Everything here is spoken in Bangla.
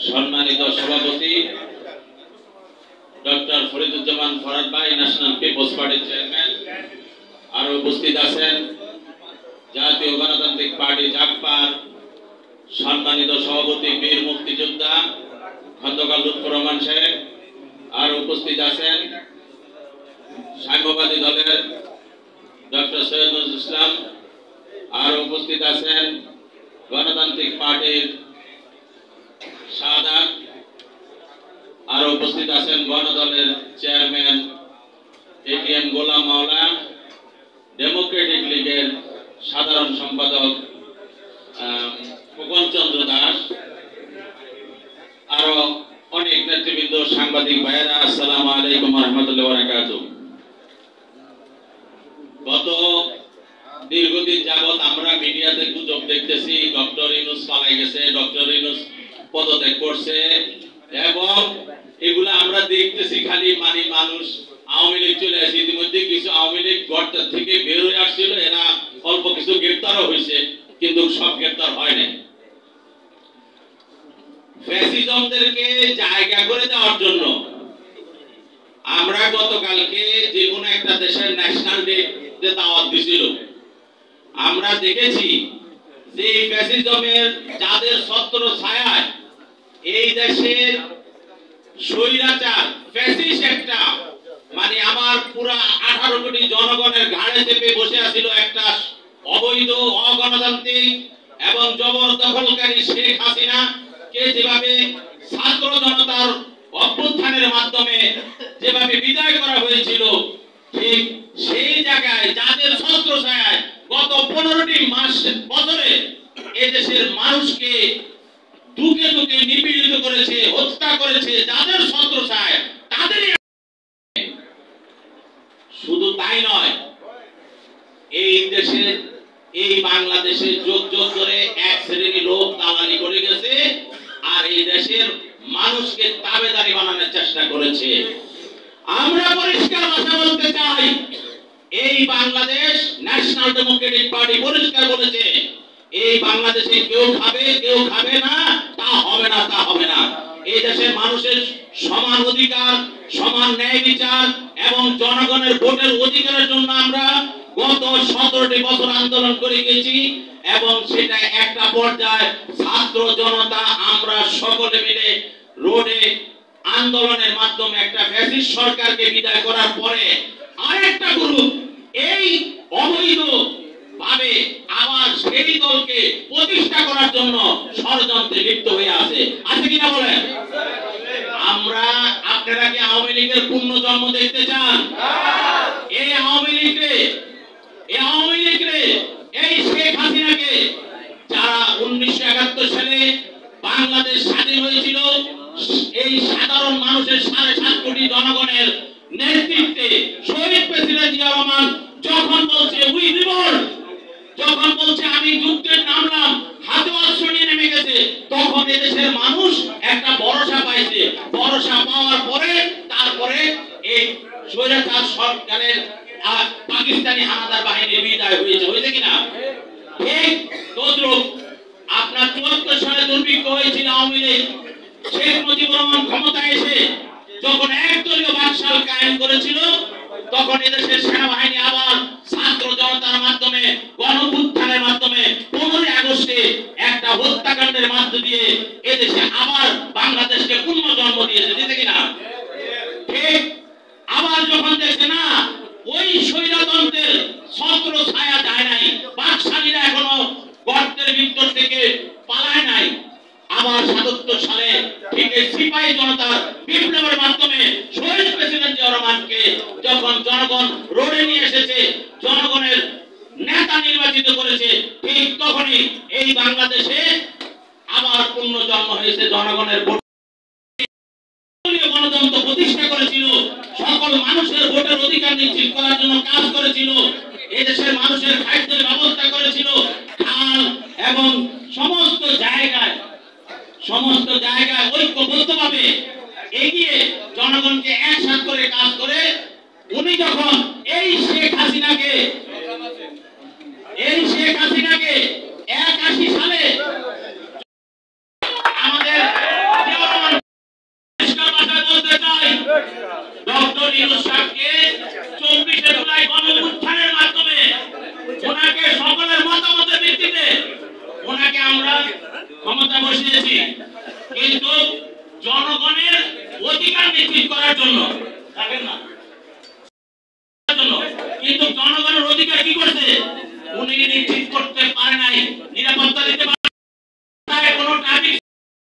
সম্মানিত সভাপতি ডক্টর ফরিদুজ্জামান ফরহাদ ভাই, ন্যাশনাল পিপলস পার্টির চেয়ারম্যান, আর উপস্থিত আছেন জাতীয় গণতান্ত্রিক পার্টি জাগপার সম্মানিত সভাপতি বীর মুক্তিযোদ্ধা খন্দকার লুৎফর রহমান সাহেব, আর উপস্থিত আছেন সাম্যবাদী দলের ডক্টর সৈয়দ নজরুল ইসলাম, আর উপস্থিত আছেন গণতান্ত্রিক পার্টির সাদাত, আর উপস্থিত আছেন গণদলের চেয়ারম্যান এটিএম গোলাম মাওলা, ডেমোক্রেটিক লীগের সাধারণ সম্পাদক ফুকন চন্দ্র দাস, আরো অনেক নেতৃবৃন্দ, সাংবাদিক ভাইয়েরা, আসসালামু আলাইকুম ওয়া রাহমাতুল্লাহি ওয়া বারাকাতুহু। গত দীর্ঘদিন যাবত আমরা মিডিয়াতে গুজব দেখতেছি ডক্টর ইউনূস পালাই গেছে, ডক্টর ইউনূস পদত্যাগ করছে, এবং এগুলা আমরা দেখতেছি খালি মানুষ আওয়ামী লীগ চলে আসে। ইতিমধ্যে কিছু আওয়ামী লীগ গর্ত থেকে বের হয়ে আসছিল, এরা অল্প কিছু গ্রেপ্তারও হয়েছে, কিন্তু সব গ্রেপ্তার হয় নাই। ফ্যাসিজমদেরকে জায়গা করে দেওয়ার জন্য আমরা গতকালকে যে কোনো একটা দেশের ন্যাশনাল ডে দাওয়াত দিছিল। আমরা দেখেছি যে ফ্যাসিজমের যাদের ছত্র ছায়ায় এই দেশের স্বৈরাচার ফ্যাসিস্ট একটা আমার পুরা 18 কোটি জনগণের ঘাড়ে চেপে বসে আছিল একটা অবৈধ অগণতান্ত্রিক এবং জবরদখলকারী শেখ হাসিনা কে যেভাবে ছাত্র জনতার অভ্যুত্থানের মাধ্যমে যেভাবে বিদায় করা হয়েছিল, ঠিক সেই জায়গায় যাদের ছত্র ছায়ায় গত 15টি বছরে এই দেশের মানুষকে দুকে দুকে নিপীড়িত করেছে, হত্যা করেছে, যাদের ছত্র ছায়ায় তাদেরই। শুধু তাই নয়, এই দেশের এই বাংলাদেশে যোগ যোগ করে এক শ্রেণী লোক দালালি করে গেছে, আর এই দেশের মানুষকে তাবেদারি বানানোর চেষ্টা করেছে। আমরা পরিষ্কার কথা বলতে চাই, এই বাংলাদেশ ন্যাশনাল ডেমোক্রেটিক পার্টি পরিষ্কার বলেছে, এই বাংলাদেশে কেউ খাবে কেউ খাবে না, তা হবে না, তা হবে না। এই দেশের মানুষের সমান অধিকার, সমান ন্যায় বিচার এবং জনগণের ভোটের অধিকারের জন্য আমরা গত 17টি বছর আন্দোলন করে গেছি, এবং সেটা একটা পর্যায়ে ছাত্র জনতা আমরা সকলে মিলে রোডে আন্দোলনের মাধ্যমে একটা ফ্যাসিস্ট সরকারকে বিদায় করার পরে আরেকটা গ্রুপ এই অবৈধ ভাবে আবার সেই দলকে প্রতিষ্ঠা করার জন্য ষড়যন্ত্রে লিপ্ত হয়ে আছে কিনা বলেন? আপনারা কি আওয়ামী লীগের পূর্ণ জন্ম দেখতে চান? এই আওয়ামী লীগরে এই শেখ হাসিনাকে যারা 1971 সালে বাংলাদেশ স্বাধীন হয়েছিল, এই সাধারণ মানুষের 7.5 কোটি জনগণের নেতৃত্বে শহীদ প্রেসিডেন্ট জিয়া রহমান যখন বলছে উই রিভোল্ট, যখন বলছে আমি যুদ্ধের নামলাম, হাতে অস্ত্র নিয়ে নেমে গেছে, তখন এদেশের মানুষ একটা ভরসা পাইছে। ভরসা পাওয়ার পরে তারপরে এই স্বৈরাচার সরকারের পাকিস্তানি হানাদার বাহিনীর বিদায় হয়েছে কিনা? ঠিক তদ্রুপ আপনার 74 সালে দুর্ভিক্ষ হয়েছিল আওয়ামী লীগ, শেখ মুজিবুর রহমান ক্ষমতায় এসে যখন একদলীয় বাকশাল কায়েম করেছিল, তখন এদেশের সেনাবাহিনী আবার ছাত্র জনতার মাধ্যমে গণঅভ্যুত্থানের মাধ্যমে 15 আগস্টে একটা হত্যাকাণ্ডের মাধ্য দিয়ে এদেশে আবার বাংলাদেশকে পুনর্জন্ম দিয়েছে, দিতে কিনা? ঠিক আবার যখন দেখছে না ওই স্বৈরতন্ত্রের ছত্র ছায়া যায় নাই, বাকশালীরা এখনো গর্তের ভিতর থেকে পালায় নাই, আবার 77 সালে ঠিক সিপাহী জনতার বিপ্লবের মাধ্যমে শহীদ প্রেসিডেন্ট জিয়া রহমানকে যখন জনগণ রোডে নিয়ে এসেছে, জনগণের নেতা নির্বাচিত করেছে, ঠিক তখনই এই বাংলাদেশে আবার পুনর্জন্ম হয়েছে। জনগণের গণতন্ত্র প্রতিষ্ঠা করেছিল, সকল মানুষের ভোটের অধিকার নিশ্চিত করার জন্য কাজ করেছিল, এদেশের মানুষের খাদ্যের ব্যবস্থা করেছিল, খাল এবং সমস্ত জায়গায় ঐক্যবদ্ধভাবে এগিয়ে জনগণকে একসাথ করে কাজ করে উনি যখন এই শেখ হাসিনাকে 81 সালে আমাদের ইউনূস সাহেবকে 24শে জুলাই গণঅভ্যুত্থানের মাধ্যমে ওনাকে সকলের মতামতের ভিত্তিতে ওনাকে আমরা ক্ষমতা বসিয়েছি, কিন্তু জনগণের অধিকার নিশ্চিত করার জন্য থাকেন না, কিন্তু জনগণের অধিকার কি করছে উনি নিশ্চিত করতে পারে নাই, নিরাপত্তা দিতে পারে কোনো ট্রাফিক